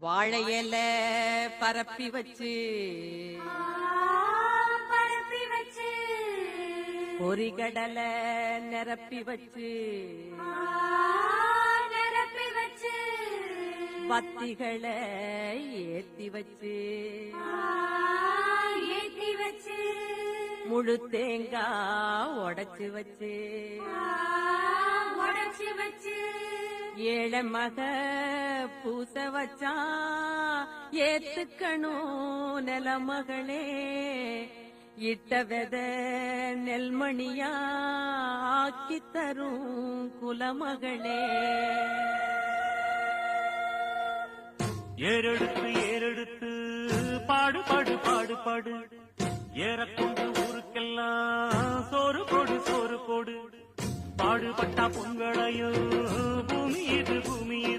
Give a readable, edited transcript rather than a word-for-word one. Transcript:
வாழையில பரப்பி வச்சு பொறிகடலை நிரப்பி வச்சு பத்திகளை ஏத்தி வச்சு முழு தேங்காய் உடைச்சு வச்சு ஏழை மக பூச வச்சா ஏத்துக்கணும் நிலமகளே இட்ட வெத நெல்மணியா ஆக்கி தரும் குலமகளே. ஏறெடுத்து ஏறெடுத்து பாடு பாடு பாடு பாடு ஏறக்கொண்டு ஊருக்கெல்லாம் சோறு போடு சோறு போடு பாடுபட்டா பொங்கலையோ பூமி இது பூமி இது